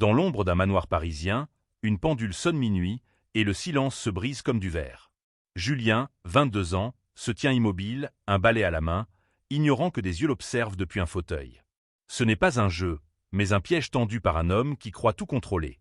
Dans l'ombre d'un manoir parisien, une pendule sonne minuit et le silence se brise comme du verre. Julien, 22 ans, se tient immobile, un balai à la main, ignorant que des yeux l'observent depuis un fauteuil. Ce n'est pas un jeu, mais un piège tendu par un homme qui croit tout contrôler.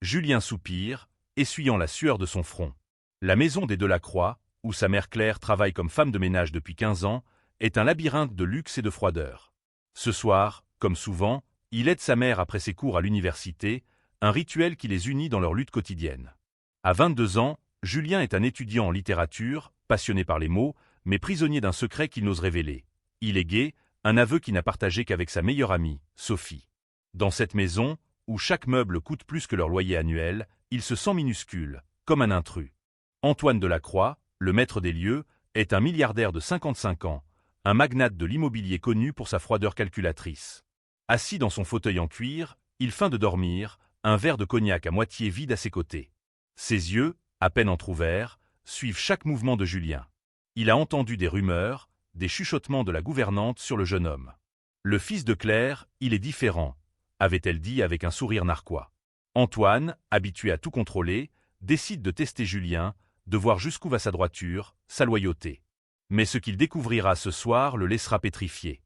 Julien soupire, essuyant la sueur de son front. La maison des Delacroix, où sa mère Claire travaille comme femme de ménage depuis 15 ans, est un labyrinthe de luxe et de froideur. Ce soir, comme souvent, il aide sa mère après ses cours à l'université, un rituel qui les unit dans leur lutte quotidienne. À 22 ans, Julien est un étudiant en littérature, passionné par les mots, mais prisonnier d'un secret qu'il n'ose révéler. Il est gai, un aveu qu'il n'a partagé qu'avec sa meilleure amie, Sophie. Dans cette maison, où chaque meuble coûte plus que leur loyer annuel, il se sent minuscule, comme un intrus. Antoine Delacroix, le maître des lieux, est un milliardaire de 55 ans, un magnate de l'immobilier connu pour sa froideur calculatrice. Assis dans son fauteuil en cuir, il feint de dormir, un verre de cognac à moitié vide à ses côtés. Ses yeux, à peine entr'ouverts, suivent chaque mouvement de Julien. Il a entendu des rumeurs, des chuchotements de la gouvernante sur le jeune homme. Le fils de Claire, il est différent, avait-elle dit avec un sourire narquois. Antoine, habitué à tout contrôler, décide de tester Julien, de voir jusqu'où va sa droiture, sa loyauté. Mais ce qu'il découvrira ce soir le laissera pétrifié.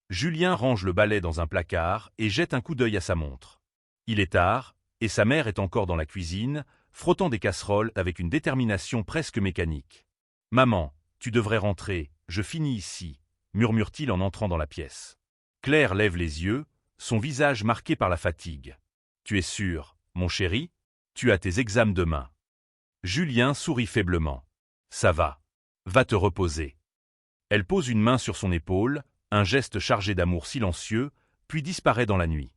Julien range le balai dans un placard et jette un coup d'œil à sa montre. Il est tard, et sa mère est encore dans la cuisine, frottant des casseroles avec une détermination presque mécanique. « Maman, tu devrais rentrer, je finis ici », murmure-t-il en entrant dans la pièce. Claire lève les yeux, son visage marqué par la fatigue. « Tu es sûr, mon chéri? Tu as tes examens demain. » Julien sourit faiblement. « Ça va. Va te reposer. » Elle pose une main sur son épaule, un geste chargé d'amour silencieux, puis disparaît dans la nuit.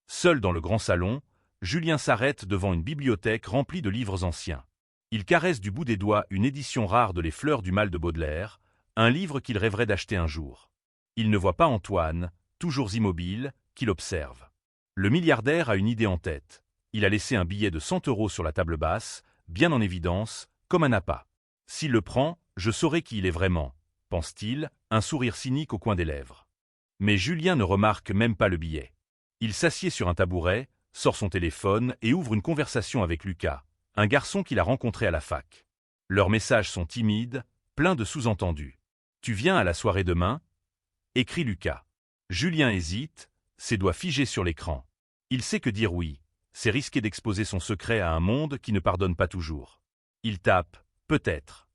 Seul dans le grand salon, Julien s'arrête devant une bibliothèque remplie de livres anciens. Il caresse du bout des doigts une édition rare de Les Fleurs du mal de Baudelaire, un livre qu'il rêverait d'acheter un jour. Il ne voit pas Antoine, toujours immobile, qui l'observe. Le milliardaire a une idée en tête. Il a laissé un billet de 100 € sur la table basse, bien en évidence, comme un appât. S'il le prend, je saurai qui il est vraiment, pense-t-il, un sourire cynique au coin des lèvres. Mais Julien ne remarque même pas le billet. Il s'assied sur un tabouret, sort son téléphone et ouvre une conversation avec Lucas, un garçon qu'il a rencontré à la fac. Leurs messages sont timides, pleins de sous-entendus. « Tu viens à la soirée demain ?» écrit Lucas. Julien hésite, ses doigts figés sur l'écran. Il sait que dire oui, c'est risquer d'exposer son secret à un monde qui ne pardonne pas toujours. Il tape « peut-être ».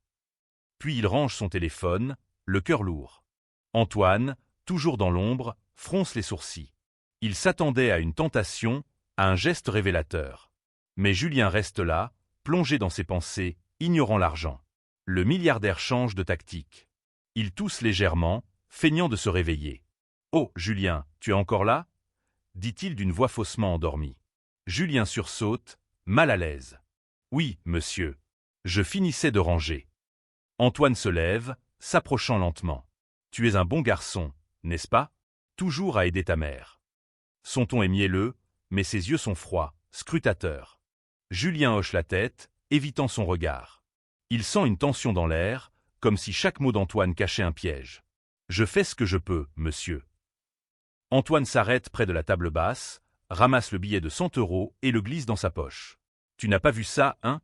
Puis il range son téléphone, le cœur lourd. Antoine, toujours dans l'ombre, fronce les sourcils. Il s'attendait à une tentation, à un geste révélateur. Mais Julien reste là, plongé dans ses pensées, ignorant l'argent. Le milliardaire change de tactique. Il tousse légèrement, feignant de se réveiller. « Oh, Julien, tu es encore là ?» dit-il d'une voix faussement endormie. Julien sursaute, mal à l'aise. « Oui, monsieur. Je finissais de ranger. » Antoine se lève, s'approchant lentement. « Tu es un bon garçon, n'est-ce pas? Toujours à aider ta mère. » Son ton est mielleux, mais ses yeux sont froids, scrutateurs. Julien hoche la tête, évitant son regard. Il sent une tension dans l'air, comme si chaque mot d'Antoine cachait un piège. « Je fais ce que je peux, monsieur. » Antoine s'arrête près de la table basse, ramasse le billet de 100 € et le glisse dans sa poche. « Tu n'as pas vu ça, hein ?»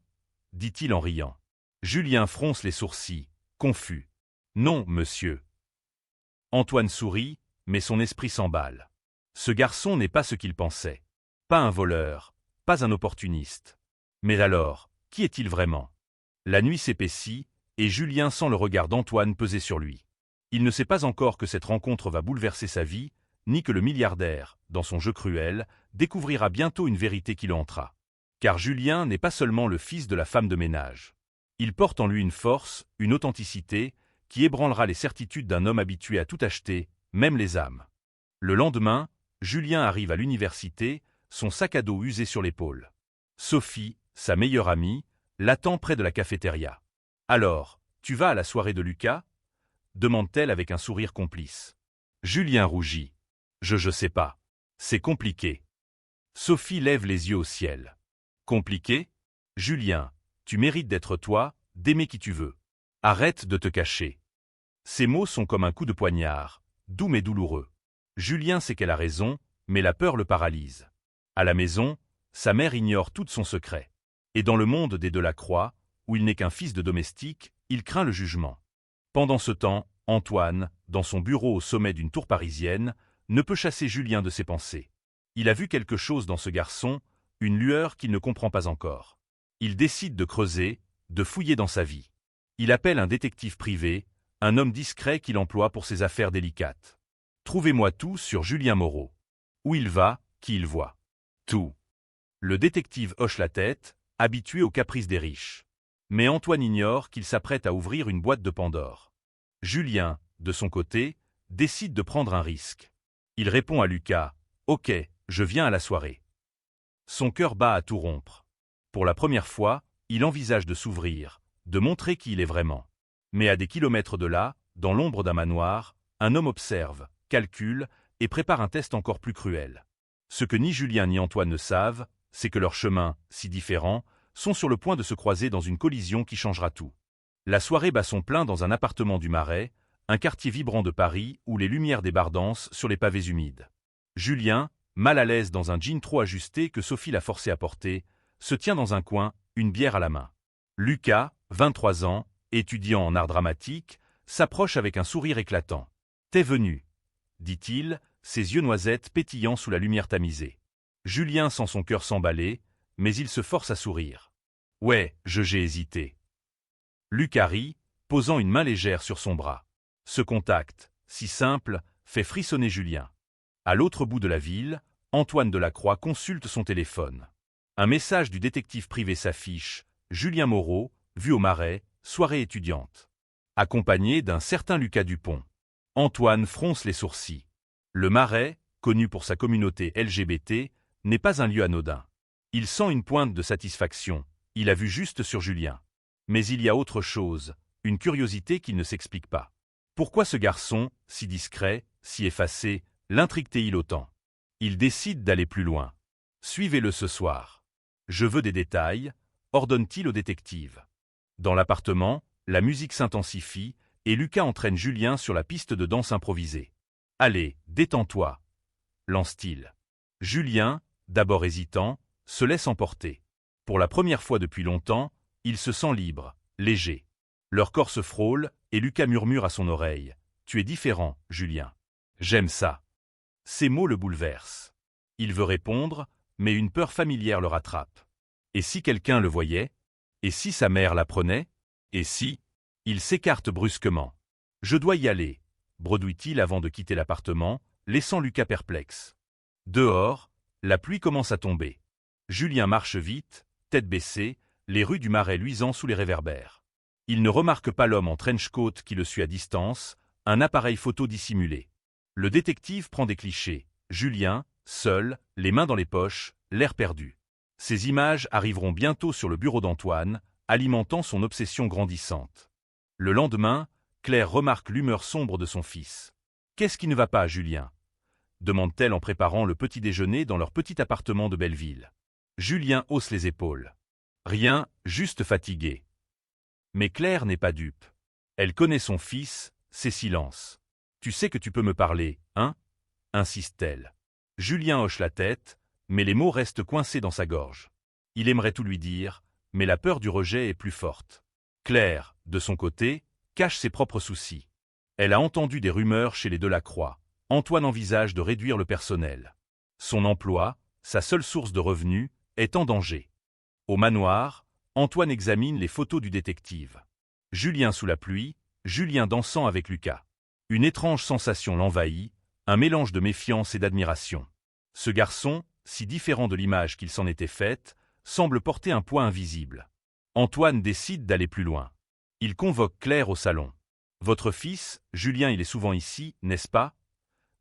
dit-il en riant. Julien fronce les sourcils, confus. « Non, monsieur. » Antoine sourit, mais son esprit s'emballe. Ce garçon n'est pas ce qu'il pensait. Pas un voleur, pas un opportuniste. Mais alors, qui est-il vraiment? La nuit s'épaissit, et Julien sent le regard d'Antoine peser sur lui. Il ne sait pas encore que cette rencontre va bouleverser sa vie, ni que le milliardaire, dans son jeu cruel, découvrira bientôt une vérité qui le hantera. Car Julien n'est pas seulement le fils de la femme de ménage. Il porte en lui une force, une authenticité, qui ébranlera les certitudes d'un homme habitué à tout acheter, même les âmes. Le lendemain, Julien arrive à l'université, son sac à dos usé sur l'épaule. Sophie, sa meilleure amie, l'attend près de la cafétéria. « Alors, tu vas à la soirée de Lucas ?» demande-t-elle avec un sourire complice. Julien rougit. « Je sais pas. C'est compliqué. » Sophie lève les yeux au ciel. « Compliqué? Julien, tu mérites d'être toi, d'aimer qui tu veux. Arrête de te cacher. » Ces mots sont comme un coup de poignard, doux mais douloureux. Julien sait qu'elle a raison, mais la peur le paralyse. À la maison, Sa mère ignore tout de son secret. Et dans le monde des Delacroix, où il n'est qu'un fils de domestique, il craint le jugement. Pendant ce temps, Antoine, dans son bureau au sommet d'une tour parisienne, ne peut chasser Julien de ses pensées. Il a vu quelque chose dans ce garçon, une lueur qu'il ne comprend pas encore. Il décide de creuser, de fouiller dans sa vie. Il appelle un détective privé, un homme discret qu'il emploie pour ses affaires délicates. Trouvez-moi tout sur Julien Moreau. Où il va, qui il voit. Tout. Le détective hoche la tête, habitué aux caprices des riches. Mais Antoine ignore qu'il s'apprête à ouvrir une boîte de Pandore. Julien, de son côté, décide de prendre un risque. Il répond à Lucas « Ok, je viens à la soirée ». Son cœur bat à tout rompre. Pour la première fois, il envisage de s'ouvrir, de montrer qui il est vraiment. Mais à des kilomètres de là, dans l'ombre d'un manoir, un homme observe, calcule et prépare un test encore plus cruel. Ce que ni Julien ni Antoine ne savent, c'est que leurs chemins, si différents, sont sur le point de se croiser dans une collision qui changera tout. La soirée bat son plein dans un appartement du Marais, un quartier vibrant de Paris où les lumières des bars dansent sur les pavés humides. Julien, mal à l'aise dans un jean trop ajusté que Sophie l'a forcé à porter, se tient dans un coin, une bière à la main. Lucas, 23 ans, étudiant en art dramatique, s'approche avec un sourire éclatant. « T'es venu », dit-il, ses yeux noisettes pétillant sous la lumière tamisée. Julien sent son cœur s'emballer, mais il se force à sourire. « Ouais, j'ai hésité. » Lucas rit, posant une main légère sur son bras. Ce contact, si simple, fait frissonner Julien. À l'autre bout de la ville, Antoine Delacroix consulte son téléphone. Un message du détective privé s'affiche, Julien Moreau, vu au Marais, soirée étudiante. Accompagné d'un certain Lucas Dupont. Antoine fronce les sourcils. Le Marais, connu pour sa communauté LGBT, n'est pas un lieu anodin. Il sent une pointe de satisfaction, il a vu juste sur Julien. Mais il y a autre chose, une curiosité qui ne s'explique pas. Pourquoi ce garçon, si discret, si effacé, l'intrigue-t-il autant? Il décide d'aller plus loin. Suivez-le ce soir. Je veux des détails, ordonne-t-il au détective. Dans l'appartement, la musique s'intensifie et Lucas entraîne Julien sur la piste de danse improvisée. Allez, détends-toi, lance-t-il. Julien, d'abord hésitant, se laisse emporter. Pour la première fois depuis longtemps, il se sent libre, léger. Leur corps se frôle et Lucas murmure à son oreille. « Tu es différent, Julien. J'aime ça. » Ces mots le bouleversent. Il veut répondre, mais une peur familière le rattrape. Et si quelqu'un le voyait? Et si sa mère l'apprenait? Et si? Il s'écarte brusquement. « Je dois y aller », bredouille-t-il avant de quitter l'appartement, laissant Lucas perplexe. Dehors, la pluie commence à tomber. Julien marche vite, tête baissée, les rues du Marais luisant sous les réverbères. Il ne remarque pas l'homme en trench-coat qui le suit à distance, un appareil photo dissimulé. Le détective prend des clichés. Julien, seul, les mains dans les poches, l'air perdu. Ces images arriveront bientôt sur le bureau d'Antoine, alimentant son obsession grandissante. Le lendemain, Claire remarque l'humeur sombre de son fils. « Qu'est-ce qui ne va pas, Julien ?» demande-t-elle en préparant le petit déjeuner dans leur petit appartement de Belleville. Julien hausse les épaules. Rien, juste fatigué. Mais Claire n'est pas dupe. Elle connaît son fils, ses silences. « Tu sais que tu peux me parler, hein ?» insiste-t-elle. Julien hoche la tête, mais les mots restent coincés dans sa gorge. Il aimerait tout lui dire, mais la peur du rejet est plus forte. Claire, de son côté, cache ses propres soucis. Elle a entendu des rumeurs chez les Delacroix. Antoine envisage de réduire le personnel. Son emploi, sa seule source de revenus, est en danger. Au manoir, Antoine examine les photos du détective. Julien sous la pluie, Julien dansant avec Lucas. Une étrange sensation l'envahit, un mélange de méfiance et d'admiration. Ce garçon, si différent de l'image qu'il s'en était faite, semble porter un poids invisible. Antoine décide d'aller plus loin. Il convoque Claire au salon. « Votre fils, Julien, il est souvent ici, n'est-ce pas ?»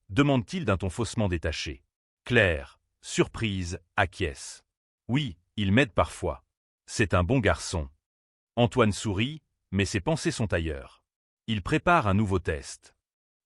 demande-t-il d'un ton faussement détaché. Claire, surprise, acquiesce. « Oui, il m'aide parfois. C'est un bon garçon. » Antoine sourit, mais ses pensées sont ailleurs. Il prépare un nouveau test.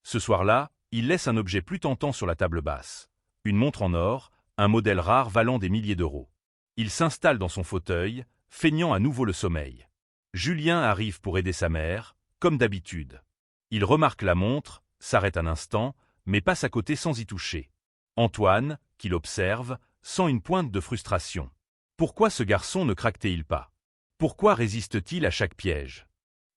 Ce soir-là, il laisse un objet plus tentant sur la table basse. Une montre en or, un modèle rare valant des milliers d'euros. Il s'installe dans son fauteuil, feignant à nouveau le sommeil. Julien arrive pour aider sa mère, comme d'habitude. Il remarque la montre, s'arrête un instant, mais passe à côté sans y toucher. Antoine, qui l'observe, sans une pointe de frustration. Pourquoi ce garçon ne craque-t-il pas? Pourquoi résiste-t-il à chaque piège?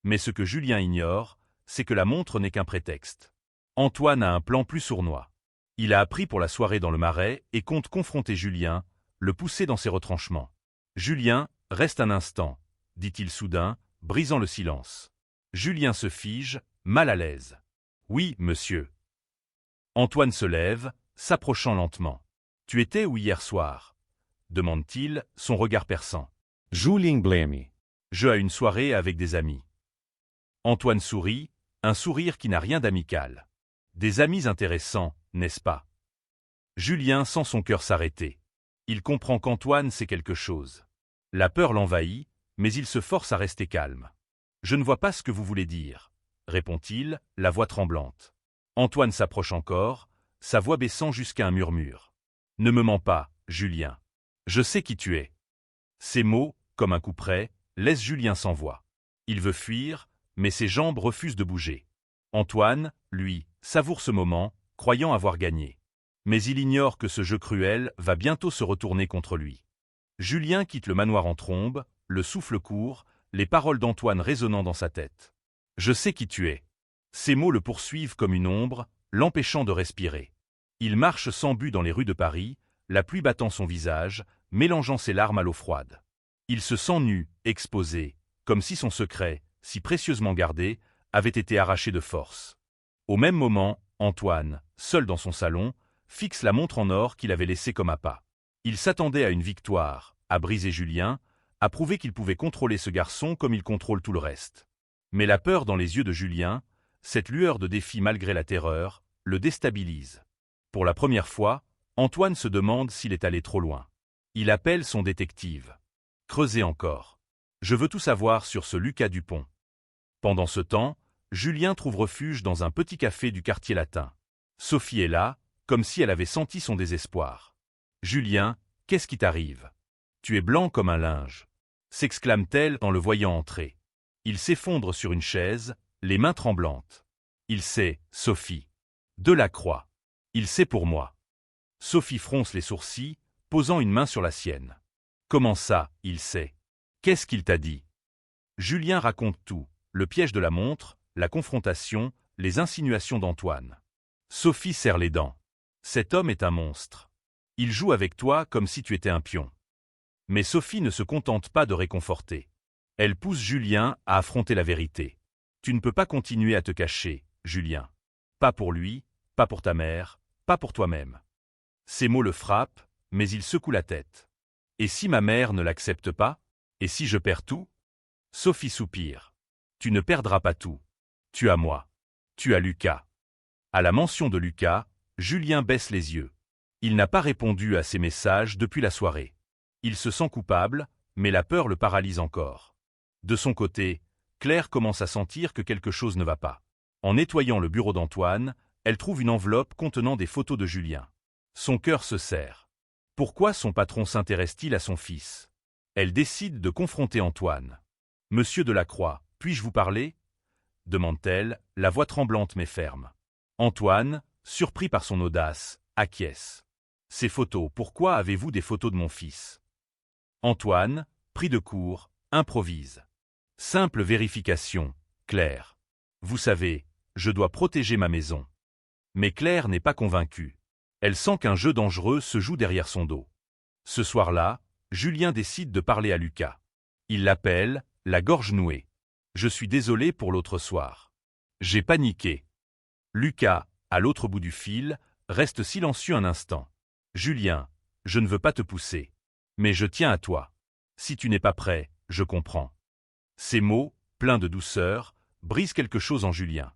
Mais ce que Julien ignore, c'est que la montre n'est qu'un prétexte. Antoine a un plan plus sournois. Il a appris pour la soirée dans le Marais et compte confronter Julien, le pousser dans ses retranchements. « Julien, reste un instant », dit-il soudain, brisant le silence. Julien se fige, mal à l'aise. « Oui, monsieur. » Antoine se lève, s'approchant lentement. « Tu étais où hier soir ?» demande-t-il, son regard perçant. Julien blême. Je à une soirée avec des amis. Antoine sourit, un sourire qui n'a rien d'amical. Des amis intéressants, n'est-ce pas? Julien sent son cœur s'arrêter. Il comprend qu'Antoine sait quelque chose. La peur l'envahit, mais il se force à rester calme. « Je ne vois pas ce que vous voulez dire, » répond-il, la voix tremblante. Antoine s'approche encore, sa voix baissant jusqu'à un murmure. « Ne me mens pas, Julien. Je sais qui tu es. » Ces mots, comme un coup près, laissent Julien sans voix. Il veut fuir, mais ses jambes refusent de bouger. Antoine, lui, savoure ce moment, croyant avoir gagné. Mais il ignore que ce jeu cruel va bientôt se retourner contre lui. Julien quitte le manoir en trombe, le souffle court, les paroles d'Antoine résonnant dans sa tête. « Je sais qui tu es. » Ces mots le poursuivent comme une ombre, l'empêchant de respirer. Il marche sans but dans les rues de Paris, la pluie battant son visage, mélangeant ses larmes à l'eau froide. Il se sent nu, exposé, comme si son secret, si précieusement gardé, avait été arraché de force. Au même moment, Antoine, seul dans son salon, fixe la montre en or qu'il avait laissée comme appât. Il s'attendait à une victoire, à briser Julien, à prouver qu'il pouvait contrôler ce garçon comme il contrôle tout le reste. Mais la peur dans les yeux de Julien, cette lueur de défi malgré la terreur, le déstabilise. Pour la première fois, Antoine se demande s'il est allé trop loin. Il appelle son détective. Creusez encore. Je veux tout savoir sur ce Lucas Dupont. Pendant ce temps, Julien trouve refuge dans un petit café du quartier latin. Sophie est là, comme si elle avait senti son désespoir. « Julien, qu'est-ce qui t'arrive? Tu es blanc comme un linge », s'exclame-t-elle en le voyant entrer. Il s'effondre sur une chaise, les mains tremblantes. Il sait, Sophie. Delacroix. Il sait pour moi. Sophie fronce les sourcils, posant une main sur la sienne. Comment ça, il sait? Qu'est-ce qu'il t'a dit? Julien raconte tout, le piège de la montre, la confrontation, les insinuations d'Antoine. Sophie serre les dents. Cet homme est un monstre. Il joue avec toi comme si tu étais un pion. Mais Sophie ne se contente pas de réconforter. Elle pousse Julien à affronter la vérité. Tu ne peux pas continuer à te cacher, Julien. Pas pour lui, pas pour ta mère, pas pour toi-même. Ces mots le frappent, mais il secoue la tête. Et si ma mère ne l'accepte pas? Et si je perds tout? Sophie soupire. Tu ne perdras pas tout. Tu as moi. Tu as Lucas. À la mention de Lucas, Julien baisse les yeux. Il n'a pas répondu à ses messages depuis la soirée. Il se sent coupable, mais la peur le paralyse encore. De son côté, Claire commence à sentir que quelque chose ne va pas. En nettoyant le bureau d'Antoine, elle trouve une enveloppe contenant des photos de Julien. Son cœur se serre. Pourquoi son patron s'intéresse-t-il à son fils? Elle décide de confronter Antoine. « Monsieur Delacroix, puis-je vous parler ?» demande-t-elle, la voix tremblante mais ferme. Antoine, surpris par son audace, acquiesce. « Ces photos, pourquoi avez-vous des photos de mon fils ?» Antoine, pris de court, improvise. « Simple vérification, Claire. Vous savez, je dois protéger ma maison. » Mais Claire n'est pas convaincue. Elle sent qu'un jeu dangereux se joue derrière son dos. Ce soir-là, Julien décide de parler à Lucas. Il l'appelle, la gorge nouée. « Je suis désolé pour l'autre soir. J'ai paniqué. » Lucas, à l'autre bout du fil, reste silencieux un instant. « Julien, je ne veux pas te pousser. Mais je tiens à toi. Si tu n'es pas prêt, je comprends. » Ces mots, pleins de douceur, brisent quelque chose en Julien.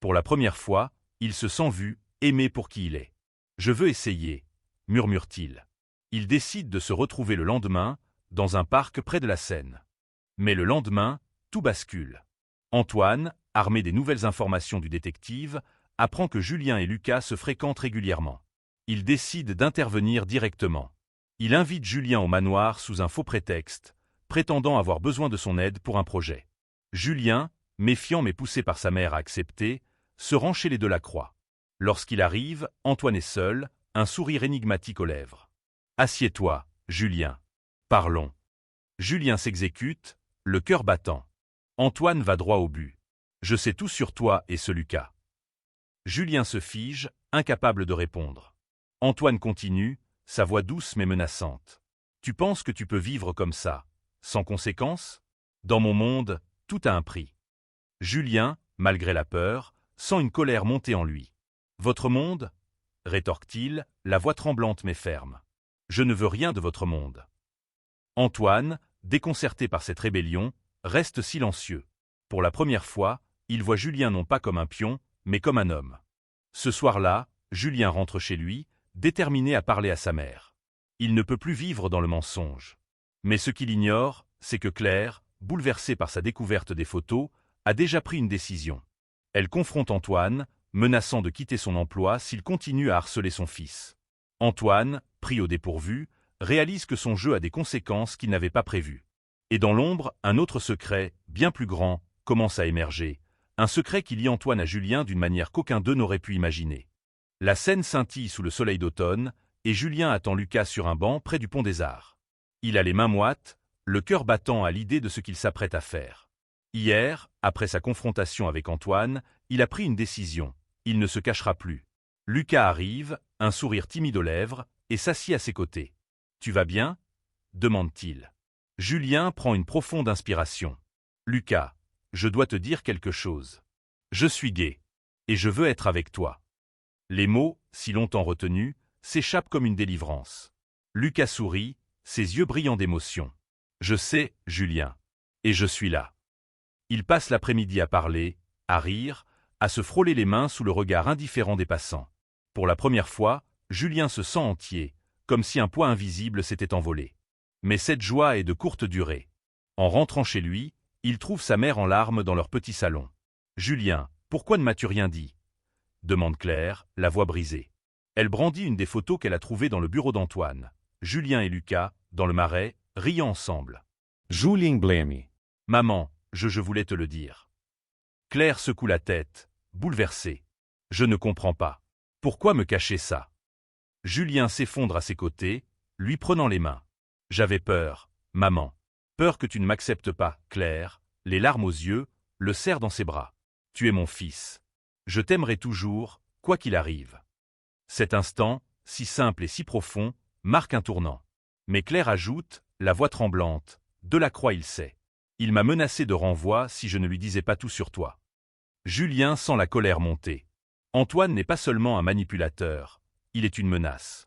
Pour la première fois, il se sent vu, aimé pour qui il est. « Je veux essayer », murmure-t-il. Il décide de se retrouver le lendemain, dans un parc près de la Seine. Mais le lendemain, tout bascule. Antoine, armé des nouvelles informations du détective, apprend que Julien et Lucas se fréquentent régulièrement. Il décide d'intervenir directement. Il invite Julien au manoir sous un faux prétexte, prétendant avoir besoin de son aide pour un projet. Julien, méfiant mais poussé par sa mère à accepter, se rend chez les Delacroix. Lorsqu'il arrive, Antoine est seul, un sourire énigmatique aux lèvres. « Assieds-toi, Julien. Parlons. Julien s'exécute, le cœur battant. Antoine va droit au but. Je sais tout sur toi et ce Lucas. Julien se fige, incapable de répondre. Antoine continue, sa voix douce mais menaçante. Tu penses que tu peux vivre comme ça, sans conséquence? Dans mon monde, tout a un prix. Julien, malgré la peur, sent une colère monter en lui. Votre monde? Rétorque-t-il, la voix tremblante mais ferme. Je ne veux rien de votre monde. Antoine, déconcerté par cette rébellion, reste silencieux. Pour la première fois, il voit Julien non pas comme un pion, mais comme un homme. Ce soir-là, Julien rentre chez lui, déterminé à parler à sa mère. Il ne peut plus vivre dans le mensonge. Mais ce qu'il ignore, c'est que Claire, bouleversée par sa découverte des photos, a déjà pris une décision. Elle confronte Antoine, menaçant de quitter son emploi s'il continue à harceler son fils. Antoine, pris au dépourvu, réalise que son jeu a des conséquences qu'il n'avait pas prévues. Et dans l'ombre, un autre secret, bien plus grand, commence à émerger. Un secret qui lie Antoine à Julien d'une manière qu'aucun d'eux n'aurait pu imaginer. La scène scintille sous le soleil d'automne, et Julien attend Lucas sur un banc près du pont des Arts. Il a les mains moites, le cœur battant à l'idée de ce qu'il s'apprête à faire. Hier, après sa confrontation avec Antoine, il a pris une décision. Il ne se cachera plus. Lucas arrive, un sourire timide aux lèvres, et s'assied à ses côtés. « Tu vas bien ?» demande-t-il. Julien prend une profonde inspiration. « Lucas, je dois te dire quelque chose. Je suis gay. Et je veux être avec toi. » Les mots, si longtemps retenus, s'échappent comme une délivrance. Lucas sourit, ses yeux brillant d'émotion. « Je sais, Julien. Et je suis là. » Il passe l'après-midi à parler, à rire, à se frôler les mains sous le regard indifférent des passants. Pour la première fois, Julien se sent entier, comme si un poids invisible s'était envolé. Mais cette joie est de courte durée. En rentrant chez lui, il trouve sa mère en larmes dans leur petit salon. « Julien, pourquoi ne m'as-tu rien dit ?» demande Claire, la voix brisée. Elle brandit une des photos qu'elle a trouvées dans le bureau d'Antoine. Julien et Lucas, dans le marais, riant ensemble. Julien blême. « Maman, je voulais te le dire. » Claire secoue la tête, bouleversée. « Je ne comprends pas. Pourquoi me cacher ça ?» Julien s'effondre à ses côtés, lui prenant les mains. « J'avais peur, maman. Peur que tu ne m'acceptes pas, Claire, les larmes aux yeux, le serre dans ses bras. Tu es mon fils. Je t'aimerai toujours, quoi qu'il arrive. » Cet instant, si simple et si profond, marque un tournant. Mais Claire ajoute, la voix tremblante, « Delacroix il sait. Il m'a menacé de renvoi si je ne lui disais pas tout sur toi. » Julien sent la colère monter. Antoine n'est pas seulement un manipulateur, il est une menace.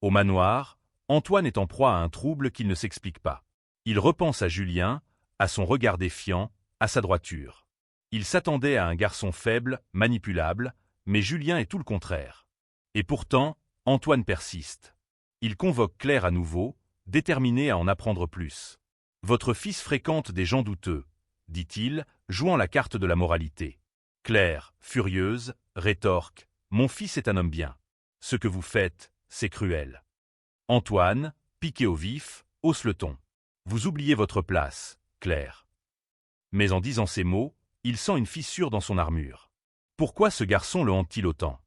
Au manoir, Antoine est en proie à un trouble qu'il ne s'explique pas. Il repense à Julien, à son regard défiant, à sa droiture. Il s'attendait à un garçon faible, manipulable, mais Julien est tout le contraire. Et pourtant, Antoine persiste. Il convoque Claire à nouveau, déterminé à en apprendre plus. « Votre fils fréquente des gens douteux, » dit-il, jouant la carte de la moralité. Claire, furieuse, rétorque, « Mon fils est un homme bien. Ce que vous faites, c'est cruel. » Antoine, piqué au vif, hausse le ton. « Vous oubliez votre place, Claire. » Mais en disant ces mots, il sent une fissure dans son armure. Pourquoi ce garçon le hante-t-il autant?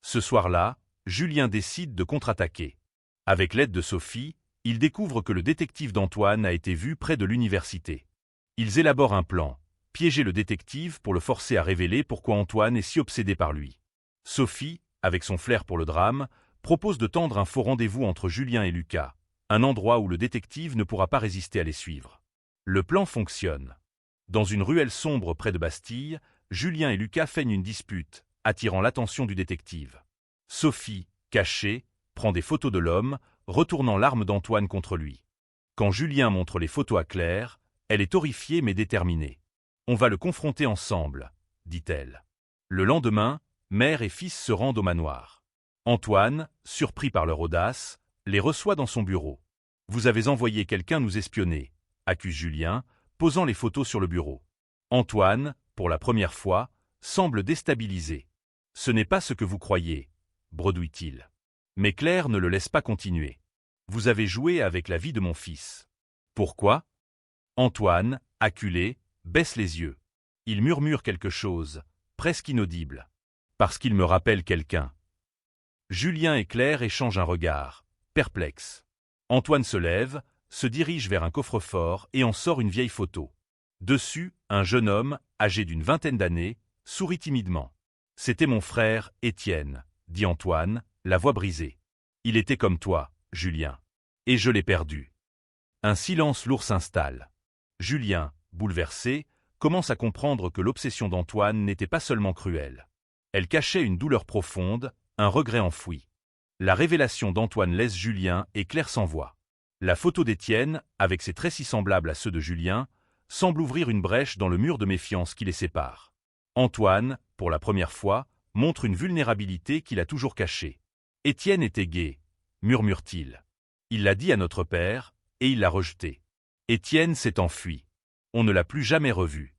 Ce soir-là, Julien décide de contre-attaquer. Avec l'aide de Sophie, il découvre que le détective d'Antoine a été vu près de l'université. Ils élaborent un plan, piéger le détective pour le forcer à révéler pourquoi Antoine est si obsédé par lui. Sophie, avec son flair pour le drame, propose de tendre un faux rendez-vous entre Julien et Lucas, un endroit où le détective ne pourra pas résister à les suivre. Le plan fonctionne. Dans une ruelle sombre près de Bastille, Julien et Lucas feignent une dispute, attirant l'attention du détective. Sophie, cachée, prend des photos de l'homme, retournant l'arme d'Antoine contre lui. Quand Julien montre les photos à Claire, elle est horrifiée mais déterminée. « On va le confronter ensemble, » dit-elle. Le lendemain, mère et fils se rendent au manoir. Antoine, surpris par leur audace, les reçoit dans son bureau. « Vous avez envoyé quelqu'un nous espionner », accuse Julien, posant les photos sur le bureau. Antoine, pour la première fois, semble déstabilisé. « Ce n'est pas ce que vous croyez, » bredouille-t-il. Mais Claire ne le laisse pas continuer. « Vous avez joué avec la vie de mon fils. » Pourquoi? Antoine, acculé, baisse les yeux. Il murmure quelque chose, presque inaudible. « Parce qu'il me rappelle quelqu'un. » Julien et Claire échangent un regard, perplexes. Antoine se lève, se dirige vers un coffre-fort et en sort une vieille photo. Dessus, un jeune homme, âgé d'une vingtaine d'années, sourit timidement. « C'était mon frère, Étienne », dit Antoine, la voix brisée. « Il était comme toi, Julien. Et je l'ai perdu. » Un silence lourd s'installe. Julien, bouleversé, commence à comprendre que l'obsession d'Antoine n'était pas seulement cruelle. Elle cachait une douleur profonde, un regret enfoui. La révélation d'Antoine laisse Julien et Claire sans voix. La photo d'Étienne, avec ses traits si semblables à ceux de Julien, semble ouvrir une brèche dans le mur de méfiance qui les sépare. Antoine, pour la première fois, montre une vulnérabilité qu'il a toujours cachée. « Étienne était gai », murmure-t-il. « Il l'a dit à notre père, et il l'a rejeté. Étienne s'est enfui. On ne l'a plus jamais revu. »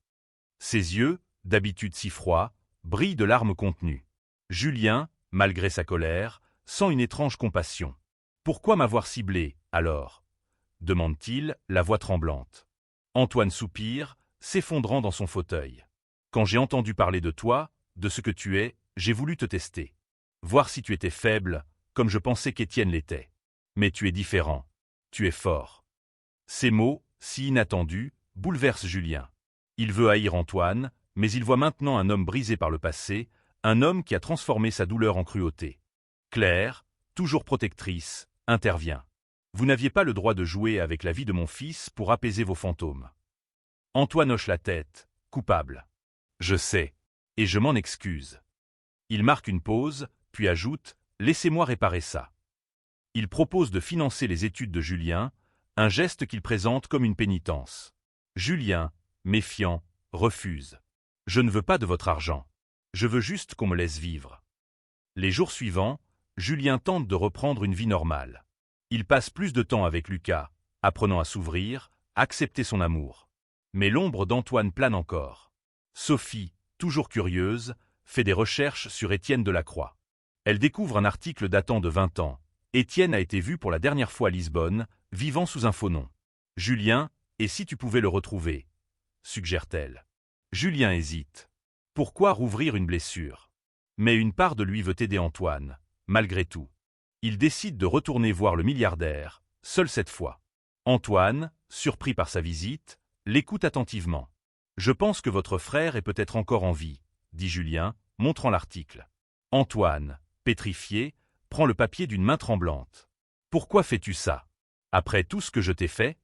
Ses yeux, d'habitude si froids, brillent de larmes contenues. Julien, malgré sa colère, sent une étrange compassion. « Pourquoi m'avoir ciblé, alors ?» demande-t-il, la voix tremblante. Antoine soupire, s'effondrant dans son fauteuil. « Quand j'ai entendu parler de toi, de ce que tu es, j'ai voulu te tester. Voir si tu étais faible, comme je pensais qu'Étienne l'était. Mais tu es différent. Tu es fort. » Ces mots, si inattendus, bouleversent Julien. Il veut haïr Antoine, mais il voit maintenant un homme brisé par le passé, un homme qui a transformé sa douleur en cruauté. Claire, toujours protectrice, intervient. « Vous n'aviez pas le droit de jouer avec la vie de mon fils pour apaiser vos fantômes. » Antoine hoche la tête, coupable. « Je sais, et je m'en excuse. » Il marque une pause, puis ajoute « Laissez-moi réparer ça. » Il propose de financer les études de Julien, un geste qu'il présente comme une pénitence. Julien, méfiant, refuse. « Je ne veux pas de votre argent. Je veux juste qu'on me laisse vivre. » Les jours suivants, Julien tente de reprendre une vie normale. Il passe plus de temps avec Lucas, apprenant à s'ouvrir, accepter son amour. Mais l'ombre d'Antoine plane encore. Sophie, toujours curieuse, fait des recherches sur Étienne Delacroix. Elle découvre un article datant de 20 ans. Étienne a été vu pour la dernière fois à Lisbonne, vivant sous un faux nom. « Julien, et si tu pouvais le retrouver ?» suggère-t-elle. Julien hésite. Pourquoi rouvrir une blessure? Mais une part de lui veut aider Antoine, malgré tout. Il décide de retourner voir le milliardaire, seul cette fois. Antoine, surpris par sa visite, l'écoute attentivement. « Je pense que votre frère est peut-être encore en vie, » dit Julien, montrant l'article. Antoine, pétrifié, prend le papier d'une main tremblante. « Pourquoi fais-tu ça? Après tout ce que je t'ai fait ?»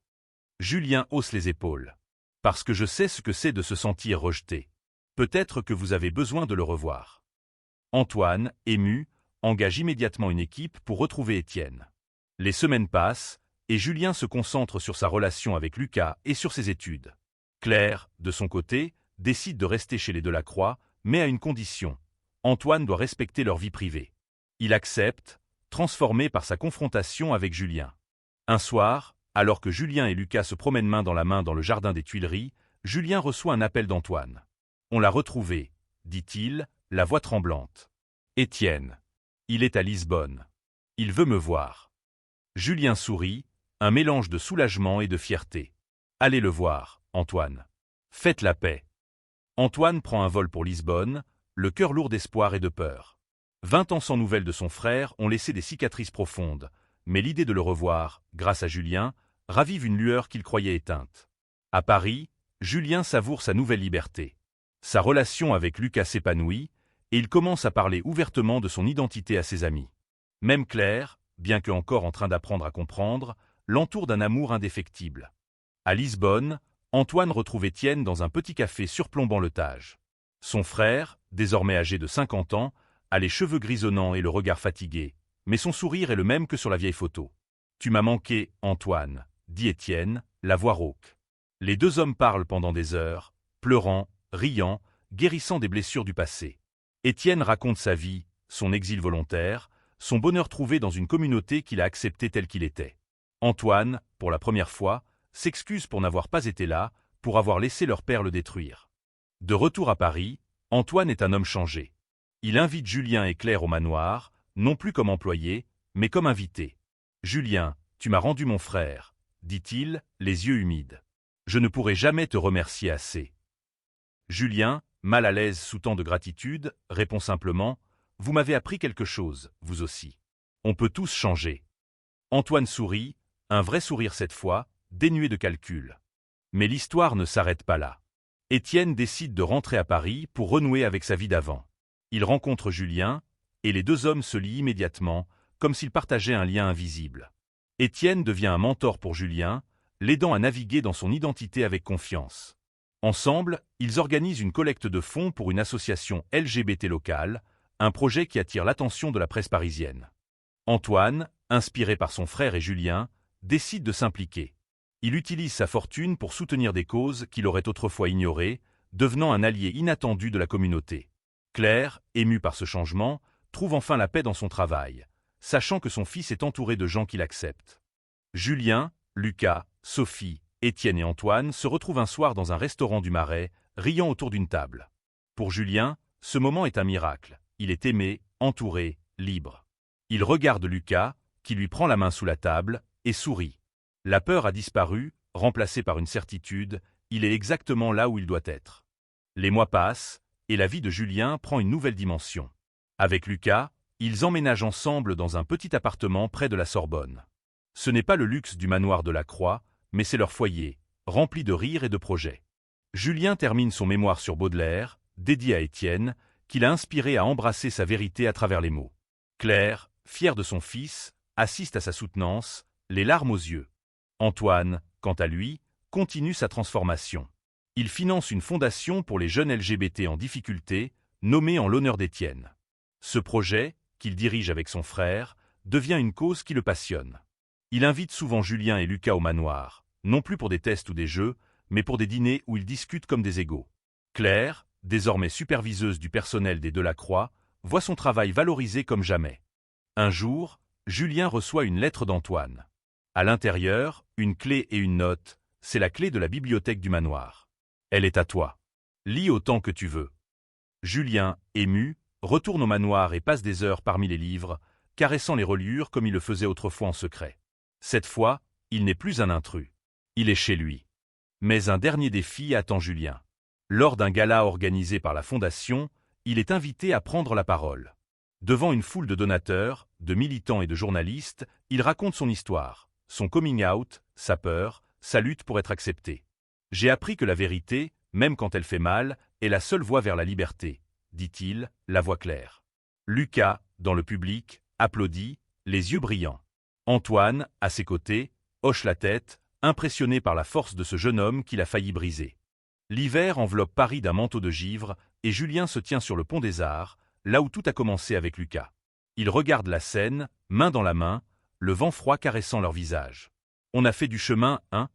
Julien hausse les épaules. « Parce que je sais ce que c'est de se sentir rejeté. Peut-être que vous avez besoin de le revoir. » Antoine, ému, engage immédiatement une équipe pour retrouver Étienne. Les semaines passent, et Julien se concentre sur sa relation avec Lucas et sur ses études. Claire, de son côté, décide de rester chez les Delacroix, mais à une condition. Antoine doit respecter leur vie privée. Il accepte, transformé par sa confrontation avec Julien. Un soir, alors que Julien et Lucas se promènent main dans le jardin des Tuileries, Julien reçoit un appel d'Antoine. « On l'a retrouvé », dit-il, la voix tremblante. « Étienne. Il est à Lisbonne. Il veut me voir. » Julien sourit, un mélange de soulagement et de fierté. « Allez le voir, Antoine. Faites la paix. » Antoine prend un vol pour Lisbonne, le cœur lourd d'espoir et de peur. 20 ans sans nouvelles de son frère ont laissé des cicatrices profondes, mais l'idée de le revoir, grâce à Julien, ravive une lueur qu'il croyait éteinte. À Paris, Julien savoure sa nouvelle liberté. Sa relation avec Lucas s'épanouit, et il commence à parler ouvertement de son identité à ses amis. Même Claire, bien que encore en train d'apprendre à comprendre, l'entoure d'un amour indéfectible. À Lisbonne, Antoine retrouve Étienne dans un petit café surplombant le Tage. Son frère, désormais âgé de 50 ans, a les cheveux grisonnants et le regard fatigué, mais son sourire est le même que sur la vieille photo. « Tu m'as manqué, Antoine », dit Étienne, la voix rauque. Les deux hommes parlent pendant des heures, pleurant, riant, guérissant des blessures du passé. Étienne raconte sa vie, son exil volontaire, son bonheur trouvé dans une communauté qu'il a acceptée tel qu'il était. Antoine, pour la première fois, s'excuse pour n'avoir pas été là, pour avoir laissé leur père le détruire. De retour à Paris, Antoine est un homme changé. Il invite Julien et Claire au manoir, non plus comme employé, mais comme invité. « Julien, tu m'as rendu mon frère, » dit-il, les yeux humides. « Je ne pourrai jamais te remercier assez. » Julien, mal à l'aise sous tant de gratitude, répond simplement « Vous m'avez appris quelque chose, vous aussi. On peut tous changer. » Antoine sourit, un vrai sourire cette fois, dénué de calcul. Mais l'histoire ne s'arrête pas là. Étienne décide de rentrer à Paris pour renouer avec sa vie d'avant. Il rencontre Julien, et les deux hommes se lient immédiatement, comme s'ils partageaient un lien invisible. Étienne devient un mentor pour Julien, l'aidant à naviguer dans son identité avec confiance. Ensemble, ils organisent une collecte de fonds pour une association LGBT locale, un projet qui attire l'attention de la presse parisienne. Antoine, inspiré par son frère et Julien, décide de s'impliquer. Il utilise sa fortune pour soutenir des causes qu'il aurait autrefois ignorées, devenant un allié inattendu de la communauté. Claire, émue par ce changement, trouve enfin la paix dans son travail, sachant que son fils est entouré de gens qui l'acceptent. Julien, Lucas, Sophie, Étienne et Antoine se retrouvent un soir dans un restaurant du Marais, riant autour d'une table. Pour Julien, ce moment est un miracle. Il est aimé, entouré, libre. Il regarde Lucas, qui lui prend la main sous la table, et sourit. La peur a disparu, remplacée par une certitude, il est exactement là où il doit être. Les mois passent, et la vie de Julien prend une nouvelle dimension. Avec Lucas, ils emménagent ensemble dans un petit appartement près de la Sorbonne. Ce n'est pas le luxe du manoir de la Croix, mais c'est leur foyer, rempli de rires et de projets. Julien termine son mémoire sur Baudelaire, dédié à Étienne, qui l'a inspiré à embrasser sa vérité à travers les mots. Claire, fière de son fils, assiste à sa soutenance, les larmes aux yeux. Antoine, quant à lui, continue sa transformation. Il finance une fondation pour les jeunes LGBT en difficulté, nommée en l'honneur d'Étienne. Ce projet, qu'il dirige avec son frère, devient une cause qui le passionne. Il invite souvent Julien et Lucas au manoir, non plus pour des tests ou des jeux, mais pour des dîners où ils discutent comme des égaux. Claire, désormais superviseuse du personnel des Delacroix, voit son travail valorisé comme jamais. Un jour, Julien reçoit une lettre d'Antoine. À l'intérieur, une clé et une note, c'est la clé de la bibliothèque du manoir. Elle est à toi. Lis autant que tu veux. Julien, ému, retourne au manoir et passe des heures parmi les livres, caressant les reliures comme il le faisait autrefois en secret. Cette fois, il n'est plus un intrus. Il est chez lui. Mais un dernier défi attend Julien. Lors d'un gala organisé par la Fondation, il est invité à prendre la parole. Devant une foule de donateurs, de militants et de journalistes, il raconte son histoire, son coming out, sa peur, sa lutte pour être accepté. J'ai appris que la vérité, même quand elle fait mal, est la seule voie vers la liberté, dit-il, la voix claire. Lucas, dans le public, applaudit, les yeux brillants. Antoine, à ses côtés, hoche la tête, impressionné par la force de ce jeune homme qu'il a failli briser. L'hiver enveloppe Paris d'un manteau de givre et Julien se tient sur le pont des Arts, là où tout a commencé avec Lucas. Il regarde la scène, main dans la main, le vent froid caressant leur visage. « On a fait du chemin, hein ?»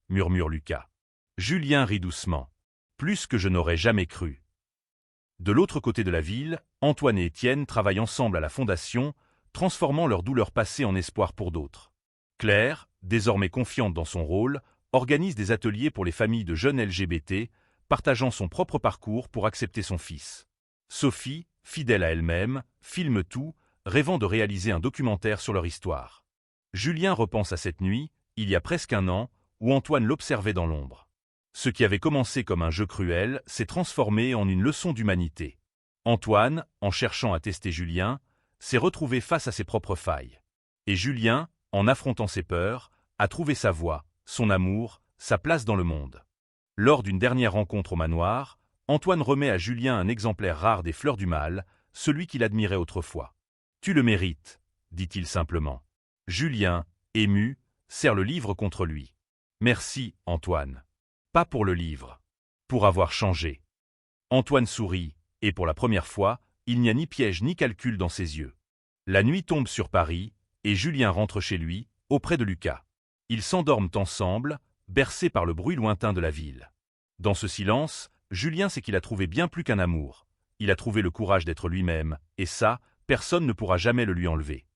murmure Lucas. Julien rit doucement. « Plus que je n'aurais jamais cru. » De l'autre côté de la ville, Antoine et Étienne travaillent ensemble à la Fondation, transformant leur douleur passée en espoir pour d'autres. Claire, désormais confiante dans son rôle, organise des ateliers pour les familles de jeunes LGBT, partageant son propre parcours pour accepter son fils. Sophie, fidèle à elle-même, filme tout, rêvant de réaliser un documentaire sur leur histoire. Julien repense à cette nuit, il y a presque un an, où Antoine l'observait dans l'ombre. Ce qui avait commencé comme un jeu cruel s'est transformé en une leçon d'humanité. Antoine, en cherchant à tester Julien, s'est retrouvé face à ses propres failles. Et Julien, en affrontant ses peurs, a trouvé sa voie, son amour, sa place dans le monde. Lors d'une dernière rencontre au manoir, Antoine remet à Julien un exemplaire rare des Fleurs du Mal, celui qu'il admirait autrefois. « Tu le mérites », dit-il simplement. Julien, ému, serre le livre contre lui. « Merci, Antoine. Pas pour le livre. Pour avoir changé. » Antoine sourit, et pour la première fois, il n'y a ni piège ni calcul dans ses yeux. La nuit tombe sur Paris, et Julien rentre chez lui, auprès de Lucas. Ils s'endorment ensemble, bercés par le bruit lointain de la ville. Dans ce silence, Julien sait qu'il a trouvé bien plus qu'un amour. Il a trouvé le courage d'être lui-même, et ça, personne ne pourra jamais le lui enlever.